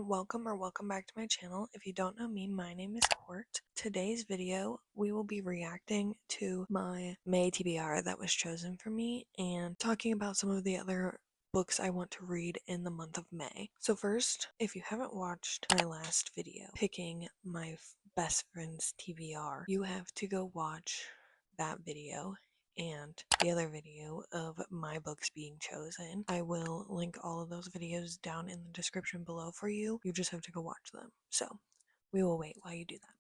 welcome back to my channel. If you don't know me, my name is Court. Today's video, we will be reacting to my May TBR that was chosen for me and talking about some of the other books I want to read in the month of May. So first, if you haven't watched my last video picking my best friend's TBR, you have to go watch that video and the other video of my books being chosen. I will link all of those videos down in the description below for you. You just have to go watch them. So we will wait while you do that.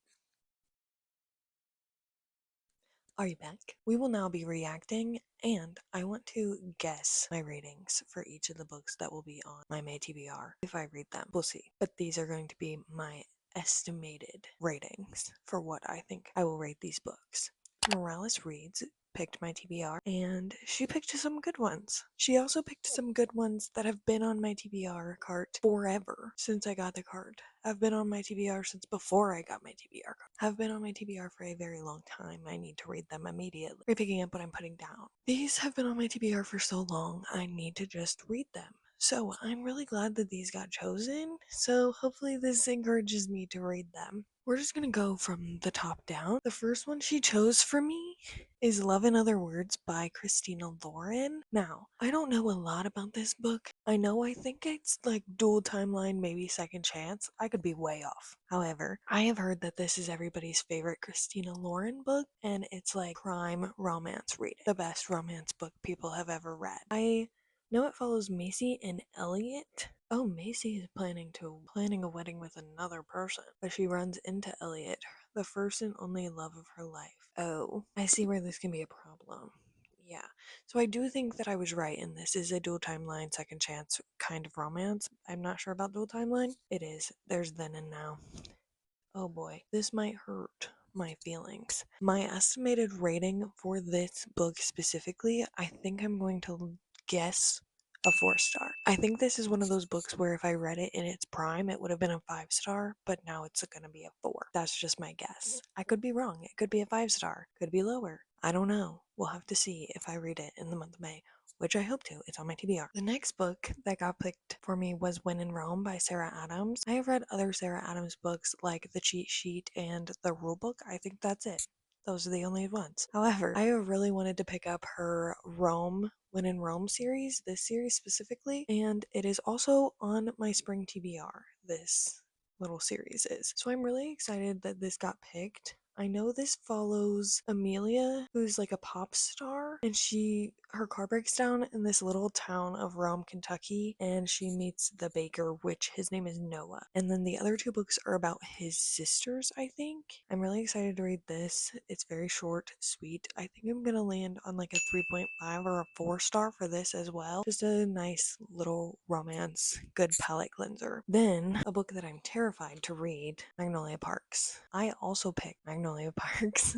Are you back? We will now be reacting, and I want to guess my ratings for each of the books that will be on my May TBR. If I read them, we'll see. But these are going to be my estimated ratings for what I think I will rate these books. Meralys Reads picked my TBR, and she picked some good ones. She also picked some good ones that have been on my TBR cart forever since I got the card. I've been on my TBR since before I got my TBR card. Have been on my TBR for a very long time. I need to read them immediately. We're picking up what I'm putting down. These have been on my TBR for so long, I need to just read them. So I'm really glad that these got chosen, so hopefully this encourages me to read them. We're just gonna go from the top down. The first one she chose for me is Love in Other Words by Christina Lauren. Now, I don't know a lot about this book. I think it's like dual timeline, maybe second chance. I could be way off. However, I have heard that this is everybody's favorite Christina Lauren book, and it's like prime romance reading. The best romance book people have ever read. I know it follows Macy and Elliot. Oh, Macy is planning a wedding with another person, but she runs into Elliot, the first and only love of her life. Oh, I see where this can be a problem. Yeah, so I do think that I was right, and this is a dual timeline, second chance kind of romance. I'm not sure about dual timeline. It is. There's then and now. Oh boy, this might hurt my feelings. My estimated rating for this book specifically, I think I'm going to guess a 4-star. I think this is one of those books where if I read it in its prime, it would have been a 5-star, but now it's gonna be a 4. That's just my guess. I could be wrong. It could be a 5-star, could be lower. I don't know. We'll have to see if I read it in the month of May, which I hope to. It's on my TBR. The next book that got picked for me was When in Rome by Sarah Adams. I have read other Sarah Adams books like The Cheat Sheet and The Rulebook. I think that's it. Those are the only ones. However, I have really wanted to pick up her When in Rome series, this series specifically, and it is also on my spring TBR, this little series is. So I'm really excited that this got picked. I know this follows Amelia, who's like a pop star, and her car breaks down in this little town of Rome, Kentucky, and she meets the baker, which his name is Noah. And then the other two books are about his sisters, I think. I'm really excited to read this. It's very short, sweet. I think I'm gonna land on like a 3.5 or a 4-star for this as well. Just a nice little romance, good palate cleanser. Then, a book that I'm terrified to read, Magnolia Parks. I also picked Magnolia Parks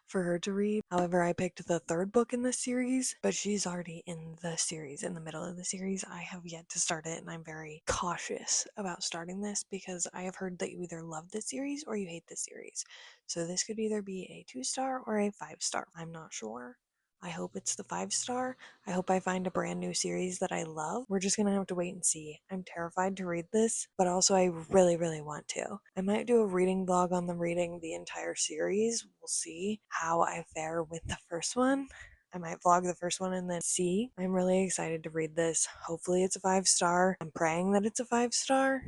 for her to read. However, I picked the third book in the series, but she's already in the series, in the middle of the series. I have yet to start it, and I'm very cautious about starting this because I have heard that you either love this series or you hate this series. So this could either be a 2-star or a 5-star. I'm not sure. I hope it's the 5-star. I hope I find a brand new series that I love. We're just gonna have to wait and see. I'm terrified to read this, but also I really, really want to. I might do a reading vlog on reading the entire series. We'll see how I fare with the first one. I might vlog the first one and then see. I'm really excited to read this. Hopefully it's a 5-star. I'm praying that it's a 5-star.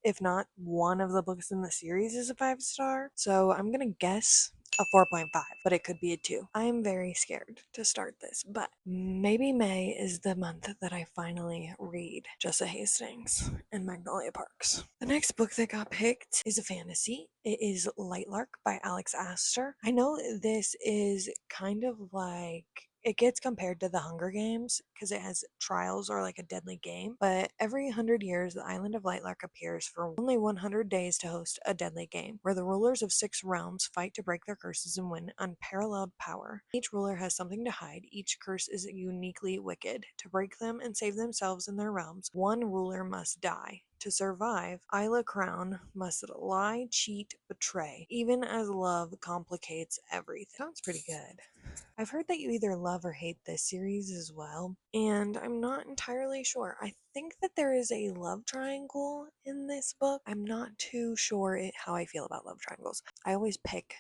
If not, one of the books in the series is a 5-star. So I'm gonna guess a 4.5, but it could be a 2. I'm very scared to start this, but maybe May is the month that I finally read Jessa Hastings and Magnolia Parks. The next book that got picked is a fantasy. It is Lightlark by Alex Astor. I know this is kind of like it gets compared to the Hunger Games because it has trials or like a deadly game, but every 100 years the island of Lightlark appears for only 100 days to host a deadly game where the rulers of 6 realms fight to break their curses and win unparalleled power. Each ruler has something to hide. Each curse is uniquely wicked. To break them and save themselves and their realms, one ruler must die. To survive, Isla Crown must lie, cheat, betray, even as love complicates everything. Sounds pretty good. I've heard that you either love or hate this series as well, and I'm not entirely sure. I think that there is a love triangle in this book. I'm not too sure how I feel about love triangles. I always pick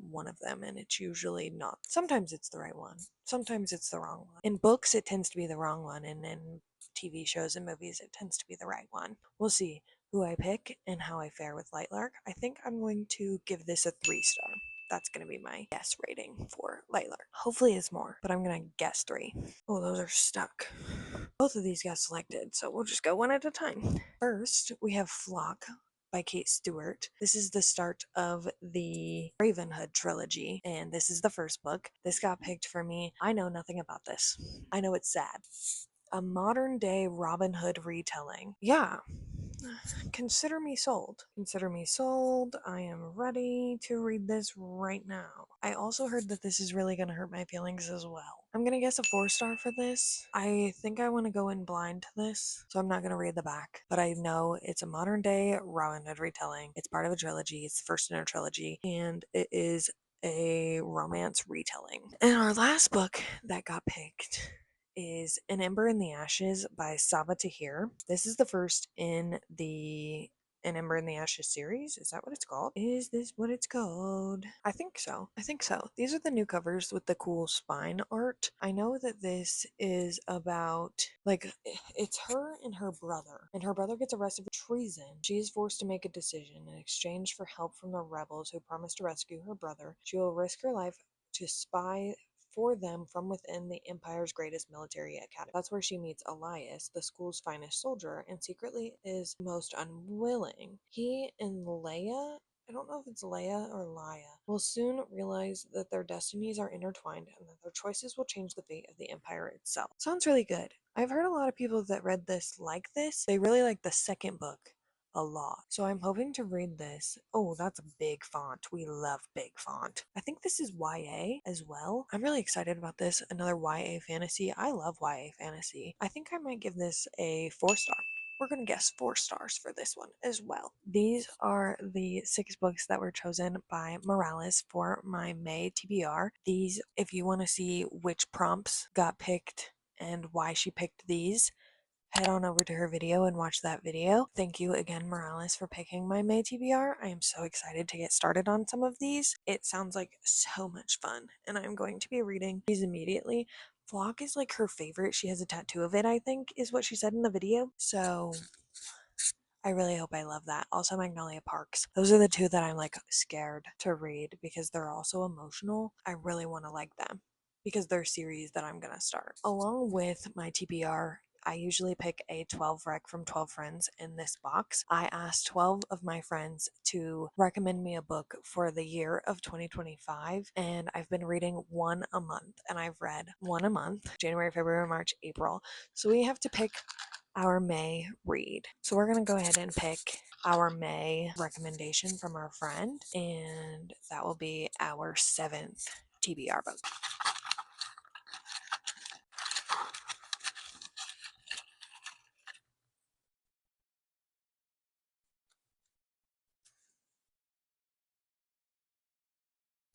one of them, and it's usually not. Sometimes it's the right one, sometimes it's the wrong one. In books, it tends to be the wrong one, and in TV shows and movies, it tends to be the right one. We'll see who I pick and how I fare with Lightlark. I think I'm going to give this a 3-star. That's going to be my guess rating for Lightlark. Hopefully it's more, but I'm going to guess 3. Oh, those are stuck. Both of these got selected, so we'll just go one at a time. First, we have Flock by Kate Stewart. This is the start of the Ravenhood trilogy, and this is the first book. This got picked for me. I know nothing about this. I know it's sad. A modern day Robin Hood retelling. Yeah. Consider me sold. Consider me sold. I am ready to read this right now. I also heard that this is really going to hurt my feelings as well. I'm going to guess a 4-star for this. I think I want to go in blind to this, so I'm not going to read the back. But I know it's a modern day Robin Hood retelling. It's part of a trilogy. It's the first in a trilogy, and it is a romance retelling. And our last book that got picked is An Ember in the Ashes by Saba Tahir. This is the first in the An Ember in the Ashes series. Is that what it's called? Is this what it's called? I think so. I think so. These are the new covers with the cool spine art. I know that this is about, like, it's her and her brother gets arrested for treason. She is forced to make a decision. In exchange for help from the rebels who promise to rescue her brother, she will risk her life to spy for them from within the Empire's greatest military academy. That's where she meets Elias, the school's finest soldier, and secretly is most unwilling. He and Leia, I don't know if it's Leia or Laia, will soon realize that their destinies are intertwined and that their choices will change the fate of the Empire itself. Sounds really good. I've heard a lot of people that read this like this. They really like the second book a lot. So I'm hoping to read this. Oh, that's a big font. We love big font. I think this is YA as well. I'm really excited about this. Another YA fantasy. I love YA fantasy. I think I might give this a 4-star. We're going to guess 4 stars for this one as well. These are the 6 books that were chosen by Meralys for my May TBR. These, if you want to see which prompts got picked and why she picked these, head on over to her video and watch that video. Thank you again, Meralys, for picking my May TBR. I am so excited to get started on some of these. It sounds like so much fun, and I'm going to be reading these immediately. Flock is like her favorite. She has a tattoo of it, I think, is what she said in the video. So I really hope I love that. Also, Magnolia Parks. Those are the 2 that I'm like scared to read because they're also emotional. I really want to like them because they're series that I'm gonna start. Along with my TBR, I usually pick a 12 rec from 12 friends in this box. I asked 12 of my friends to recommend me a book for the year of 2025, and I've been reading one a month, and I've read one a month, January, February, March, April. So we have to pick our May read. So we're going to go ahead and pick our May recommendation from our friend, and that will be our 7th TBR book.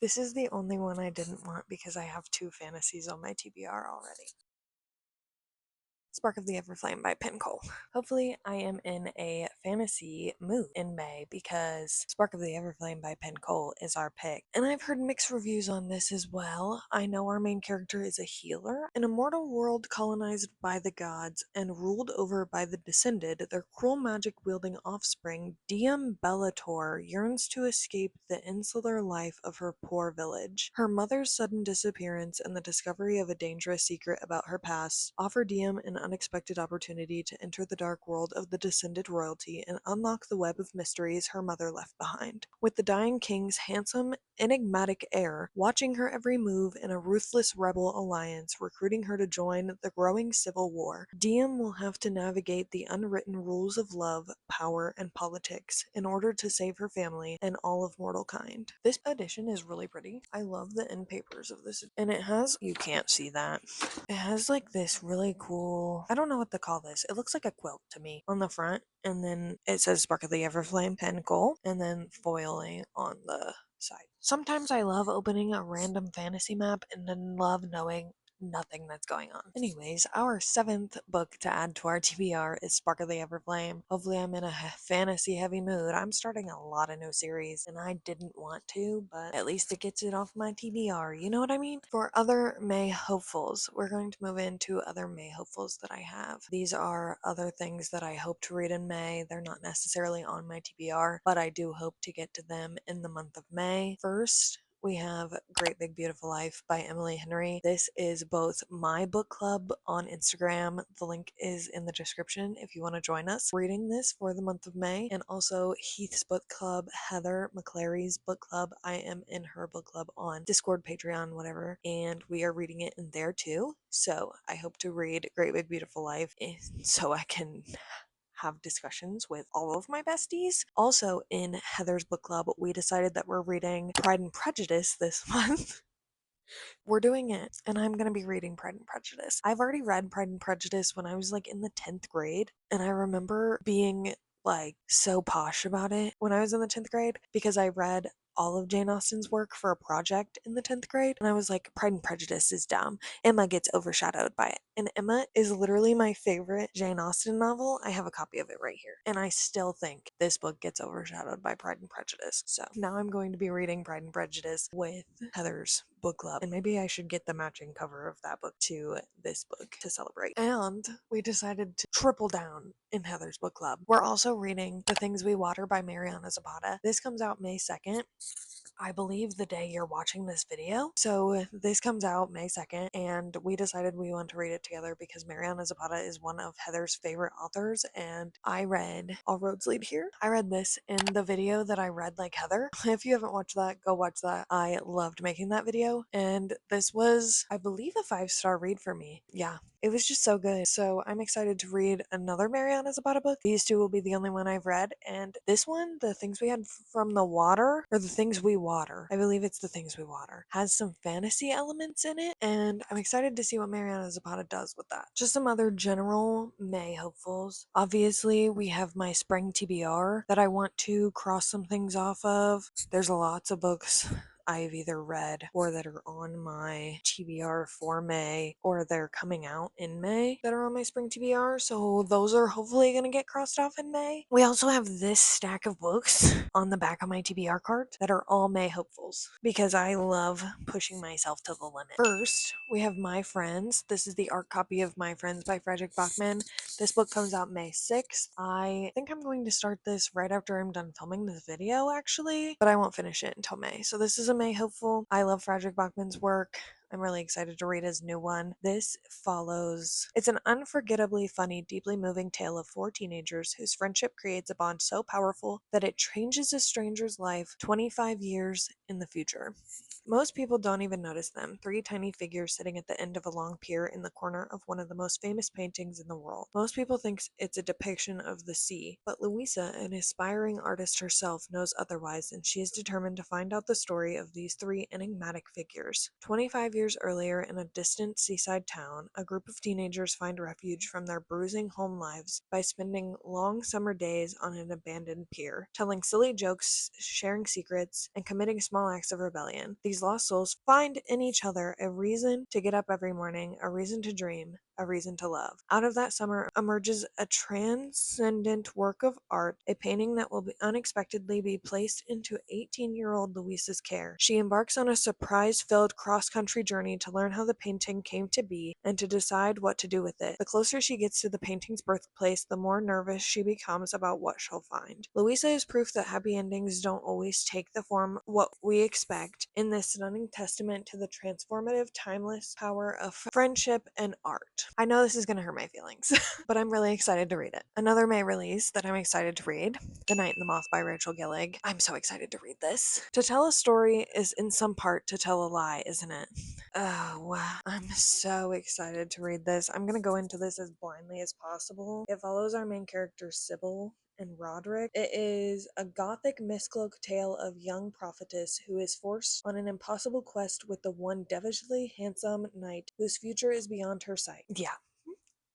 This is the only one I didn't want because I have 2 fantasies on my TBR already. Spark of the Everflame by Penn Cole. Hopefully I am in a fantasy mood in May because Spark of the Everflame by Penn Cole is our pick. And I've heard mixed reviews on this as well. I know our main character is a healer. In a mortal world colonized by the gods and ruled over by the Descended, their cruel magic-wielding offspring, Diem Bellator, yearns to escape the insular life of her poor village. Her mother's sudden disappearance and the discovery of a dangerous secret about her past offer Diem an unexpected opportunity to enter the dark world of the Descended royalty and unlock the web of mysteries her mother left behind. With the dying king's handsome, enigmatic heir watching her every move in a ruthless rebel alliance recruiting her to join the growing civil war, Diem will have to navigate the unwritten rules of love, power, and politics in order to save her family and all of mortal kind. This edition is really pretty. I love the end papers of this, and it has, you can't see that, it has like this really cool little, I don't know what to call this. It looks like a quilt to me on the front, and then it says Sparkly Everflame Pen Gold, and then foiling on the side. Sometimes I love opening a random fantasy map and then love knowing nothing that's going on. Anyways, our 7th book to add to our TBR is Spark of the Everflame. Hopefully I'm in a fantasy heavy mood. I'm starting a lot of new series and I didn't want to, but at least it gets it off my TBR, you know what I mean? For other May hopefuls, we're going to move into other May hopefuls that I have. These are other things that I hope to read in May. They're not necessarily on my TBR, but I do hope to get to them in the month of May. First, we have Great Big Beautiful Life by Emily Henry. This is both my book club on Instagram. The link is in the description if you want to join us reading this for the month of May. And also Heath's book club, Heather McClary's book club. I am in her book club on Discord, Patreon, whatever. And we are reading it in there too. So I hope to read Great Big Beautiful Life so I can have discussions with all of my besties. Also, in Heather's book club, we decided that we're reading Pride and Prejudice this month. We're doing it, and I'm going to be reading Pride and Prejudice. I've already read Pride and Prejudice when I was like in the 10th grade, and I remember being like so posh about it when I was in the 10th grade because I read all of Jane Austen's work for a project in the 10th grade, and I was like, Pride and Prejudice is dumb. Emma gets overshadowed by it. And Emma is literally my favorite Jane Austen novel. I have a copy of it right here. And I still think this book gets overshadowed by Pride and Prejudice. So now I'm going to be reading Pride and Prejudice with Heather's book club. And maybe I should get the matching cover of that book to this book to celebrate. And we decided to triple down in Heather's book club. We're also reading The Things We Water by Mariana Zapata. This comes out May 2nd. I believe the day you're watching this video. So this comes out May 2nd, and we decided we want to read it together because Mariana Zapata is one of Heather's favorite authors, and I read All Roads Lead Here. I read this in the video that I read like Heather. If you haven't watched that, go watch that. I loved making that video, and this was, I believe, a 5-star read for me. Yeah, it was just so good. So I'm excited to read another Mariana Zapata book. These two will be the only one I've read, and this one, The Things We Had from the Water, or The Things We Water, I believe it's The Things We Water, has some fantasy elements in it, and I'm excited to see what Mariana Zapata does with that. Just some other general May hopefuls. Obviously, we have my spring TBR that I want to cross some things off of. There's lots of books I've either read or that are on my TBR for May, or they're coming out in May that are on my spring TBR, so those are hopefully going to get crossed off in May. We also have this stack of books on the back of my TBR card that are all May hopefuls because I love pushing myself to the limit. First, we have My Friends. This is the art copy of My Friends by Frederick Bachman. This book comes out May 6th. I think I'm going to start this right after I'm done filming this video, actually, but I won't finish it until May. So this is a May hopeful. I love Frederick Bachman's work. I'm really excited to read his new one. This follows, it's an unforgettably funny, deeply moving tale of 4 teenagers whose friendship creates a bond so powerful that it changes a stranger's life 25 years in the future. Most people don't even notice them, 3 tiny figures sitting at the end of a long pier in the corner of one of the most famous paintings in the world. Most people think it's a depiction of the sea, but Louisa, an aspiring artist herself, knows otherwise, and she is determined to find out the story of these 3 enigmatic figures. 25 years earlier, in a distant seaside town, a group of teenagers find refuge from their bruising home lives by spending long summer days on an abandoned pier, telling silly jokes, sharing secrets, and committing small acts of rebellion. These lost souls find in each other a reason to get up every morning, a reason to dream, a reason to love. Out of that summer emerges a transcendent work of art, a painting that will unexpectedly be placed into 18-year-old Louisa's care. She embarks on a surprise-filled cross-country journey to learn how the painting came to be and to decide what to do with it. The closer she gets to the painting's birthplace, the more nervous she becomes about what she'll find. Louisa is proof that happy endings don't always take the form what we expect in this stunning testament to the transformative, timeless power of friendship and art. I know this is going to hurt my feelings, but I'm really excited to read it. Another May release that I'm excited to read, The Night and the Moth by Rachel Gillig. I'm so excited to read this. To tell a story is in some part to tell a lie, isn't it? Oh, wow. I'm so excited to read this. I'm going to go into this as blindly as possible. It follows our main characters, Sybil and Roderick. It is a gothic mistcloak tale of young prophetess who is forced on an impossible quest with the one devilishly handsome knight whose future is beyond her sight. Yeah.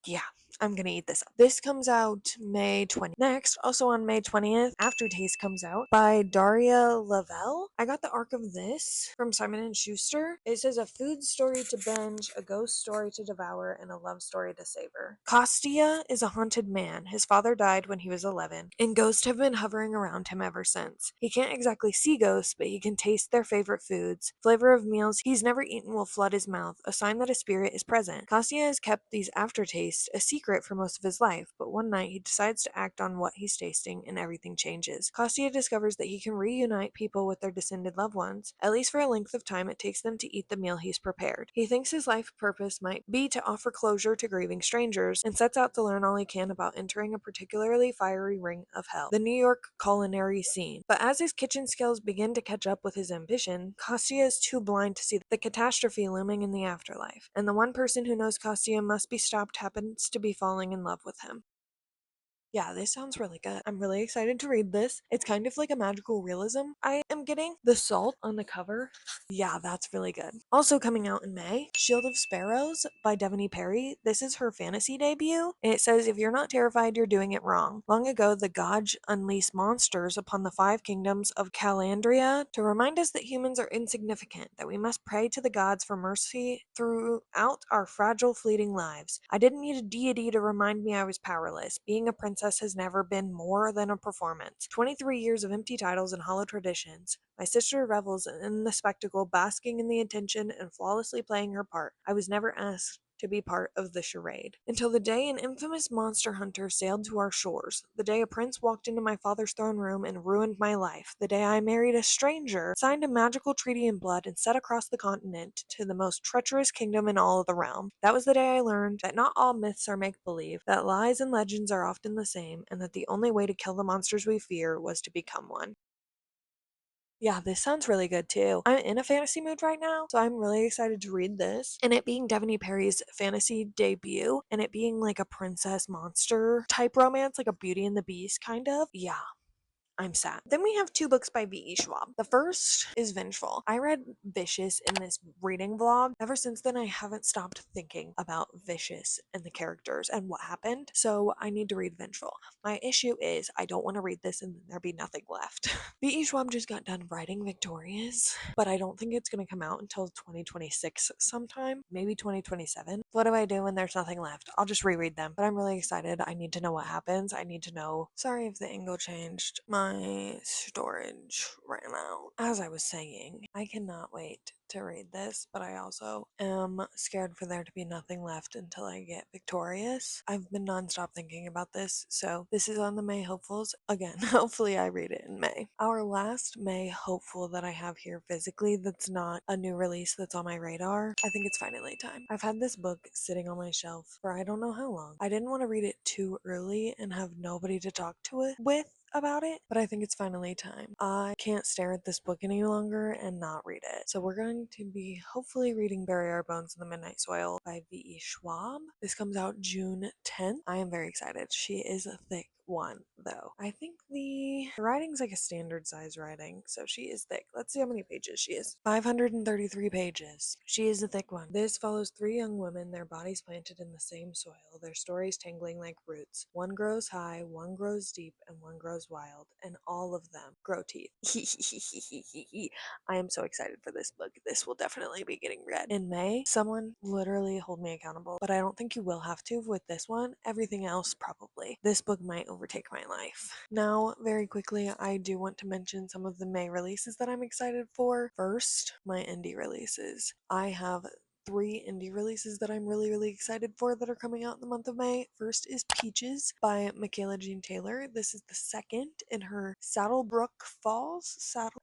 Yeah, I'm gonna eat this up. This comes out May 20th. Next, also on May 20th, Aftertaste comes out by Daria Lavelle. I got the arc of this from Simon & Schuster. It says a food story to binge, a ghost story to devour, and a love story to savor. Kostya is a haunted man. His father died when he was 11, and ghosts have been hovering around him ever since. He can't exactly see ghosts, but he can taste their favorite foods. Flavor of meals he's never eaten will flood his mouth, a sign that a spirit is present. Kostya has kept these aftertastes a secret for most of his life, but one night he decides to act on what he's tasting and everything changes. Kostya discovers that he can reunite people with their descended loved ones, at least for a length of time it takes them to eat the meal he's prepared. He thinks his life purpose might be to offer closure to grieving strangers, and sets out to learn all he can about entering a particularly fiery ring of hell, the New York culinary scene. But as his kitchen skills begin to catch up with his ambition, Kostya is too blind to see the catastrophe looming in the afterlife, and the one person who knows Kostya must be stopped happens to be falling in love with him. Yeah, this sounds really good. I'm really excited to read this. It's kind of like a magical realism I am getting. The salt on the cover. Yeah, that's really good. Also coming out in May, Shield of Sparrows by Devoney Perry. This is her fantasy debut, and it says, if you're not terrified, you're doing it wrong. Long ago, the gods unleashed monsters upon the five kingdoms of Calandria to remind us that humans are insignificant, that we must pray to the gods for mercy throughout our fragile, fleeting lives. I didn't need a deity to remind me I was powerless. Being a princess has never been more than a performance. 23 years of empty titles and hollow traditions. My sister revels in the spectacle, basking in the attention and flawlessly playing her part. I was never asked to be part of the charade. Until the day an infamous monster hunter sailed to our shores, the day a prince walked into my father's throne room and ruined my life, the day I married a stranger, signed a magical treaty in blood, and set across the continent to the most treacherous kingdom in all of the realm. That was the day I learned that not all myths are make-believe, that lies and legends are often the same, and that the only way to kill the monsters we fear was to become one. Yeah, this sounds really good too. I'm in a fantasy mood right now, so I'm really excited to read this. And it being Devoney Perry's fantasy debut, and it being like a princess monster type romance, like a Beauty and the Beast kind of. Yeah, I'm sad. Then we have two books by V.E. Schwab. The first is Vengeful. I read Vicious in this reading vlog. Ever since then, I haven't stopped thinking about Vicious and the characters and what happened, so I need to read Vengeful. My issue is I don't want to read this and then there be nothing left. V.E. Schwab just got done writing Victorious, but I don't think it's going to come out until 2026 sometime, maybe 2027. What do I do when there's nothing left? I'll just reread them, but I'm really excited. I need to know what happens. I need to know. Sorry if the angle changed. My storage ran out. As I was saying, I cannot wait to read this, but I also am scared for there to be nothing left until I get Victorious. I've been nonstop thinking about this, so this is on the May hopefuls. Again, hopefully I read it in May. Our last May hopeful that I have here physically that's not a new release that's on my radar, I think it's finally time. I've had this book sitting on my shelf for I don't know how long. I didn't want to read it too early and have nobody to talk to it with about it, but I think it's finally time. I can't stare at this book any longer and not read it. So we're going to be hopefully reading Bury Our Bones in the Midnight Soil by V.E. Schwab. This comes out June 10th. I am very excited. She is a thick one though. I think the writing's like a standard size writing, so she is thick. Let's see how many pages she is. 533 pages. She is a thick one. This follows three young women, their bodies planted in the same soil, their stories tangling like roots. One grows high, one grows deep, and one grows wild, and all of them grow teeth. I am so excited for this book. This will definitely be getting read in May. Someone literally hold me accountable, but I don't think you will have to with this one. Everything else probably. This book might overtake my life. Now, very quickly, I do want to mention some of the May releases that I'm excited for. First, my indie releases. I have three indie releases that I'm really excited for that are coming out in the month of May. First is Peaches by Michaela Jean Taylor. This is the second in her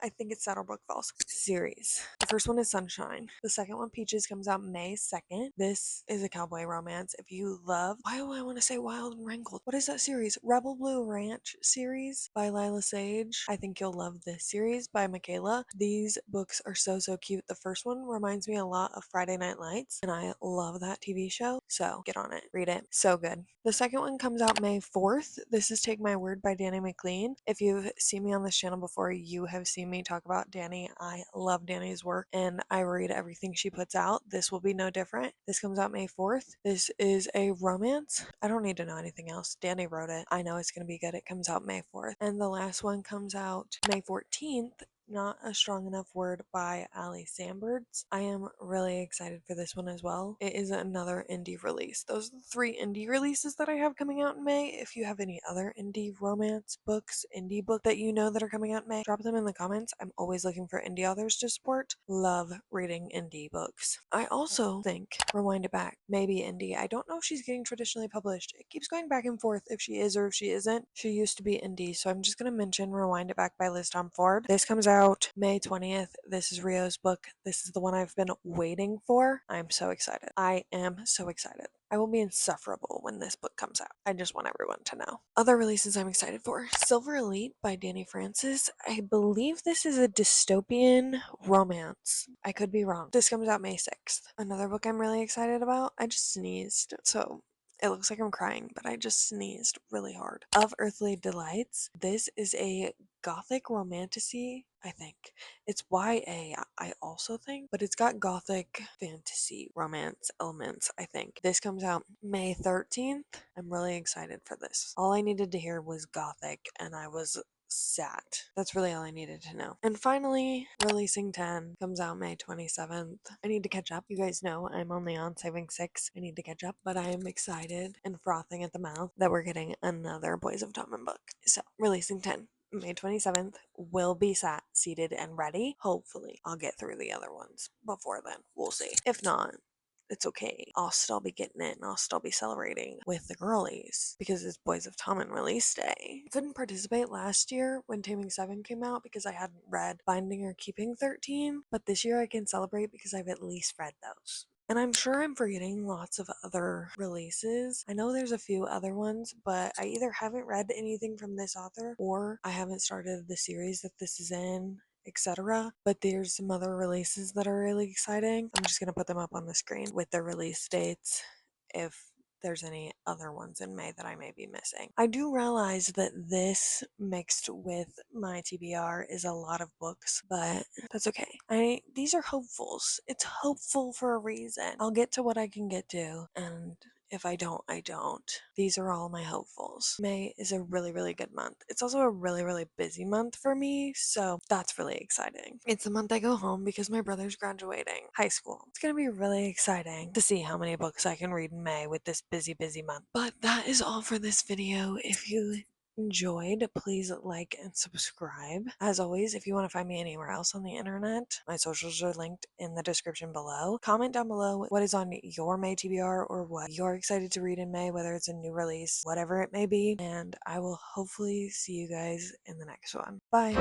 I think it's Saddlebrook Falls series. The first one is Sunshine. The second one, Peaches, comes out May 2nd. This is a cowboy romance. If you love, why do I want to say Wild and Wrinkled? What is that series? Rebel Blue Ranch series by Lila Sage. I think you'll love this series by Michaela. These books are so cute. The first one reminds me a lot of Friday Night Night Lights, and I love that TV show, so get on it, read it, so good. The second one comes out May 4th. This is Take My Word by Danny McLean. If you've seen me on this channel before, you have seen me talk about Danny. I love Danny's work, and I read everything she puts out. This will be no different. This comes out May 4th. This is a romance. I don't need to know anything else. Danny wrote it. I know it's going to be good. It comes out May 4th. And the last one comes out May 14th. Not a Strong Enough Word by Ali Sambergs. I am really excited for this one as well. It is another indie release. Those are the 3 indie releases that I have coming out in May. If you have any other indie romance books, indie book that you know that are coming out in May, drop them in the comments. I'm always looking for indie authors to support. Love reading indie books. I also think Rewind It Back may be indie. I don't know if she's getting traditionally published. It keeps going back and forth if she is or if she isn't. She used to be indie, so I'm just going to mention Rewind It Back by Liz Tom Ford. This comes out May 20th. This is Rio's book. This is the one I've been waiting for. I'm so excited. I am so excited. I will be insufferable when this book comes out. I just want everyone to know. Other releases I'm excited for. Silver Elite by Danny Francis. I believe this is a dystopian romance. I could be wrong. This comes out May 6th. Another book I'm really excited about. I just sneezed, so it looks like I'm crying, but I just sneezed really hard. Of Earthly Delights. This is a gothic romantasy, I think. It's YA, I also think, but it's got gothic fantasy romance elements, I think. This comes out May 13th. I'm really excited for this. All I needed to hear was gothic, and I was sat. That's really all I needed to know. And finally, Releasing 10 comes out May 27th. I need to catch up. You guys know I'm only on Saving 6. I need to catch up, but I am excited and frothing at the mouth that we're getting another Boys of Tommen book. So, Releasing 10. May 27th will be seated and ready. Hopefully, I'll get through the other ones before then. We'll see. If not, it's okay. I'll still be getting it and I'll still be celebrating with the girlies because it's Boys of Tommen release day. I couldn't participate last year when Taming 7 came out because I hadn't read Binding or Keeping 13, but this year I can celebrate because I've at least read those. And I'm sure I'm forgetting lots of other releases. I know there's a few other ones, but I either haven't read anything from this author or I haven't started the series that this is in, etc. But there's some other releases that are really exciting. I'm just going to put them up on the screen with their release dates if there's any other ones in May that I may be missing. I do realize that this mixed with my TBR is a lot of books, but that's okay. These are hopefuls. It's hopeful for a reason. I'll get to what I can get to, and if I don't, I don't. These are all my hopefuls. May is a really, really good month. It's also a really, really busy month for me, so that's really exciting. It's the month I go home because my brother's graduating high school. It's gonna be really exciting to see how many books I can read in May with this busy, busy month. But that is all for this video. If you enjoyed, please like and subscribe. As always, if you want to find me anywhere else on the internet, my socials are linked in the description below. Comment down below what is on your May TBR or what you're excited to read in May, whether it's a new release, whatever it may be, and I will hopefully see you guys in the next one. Bye!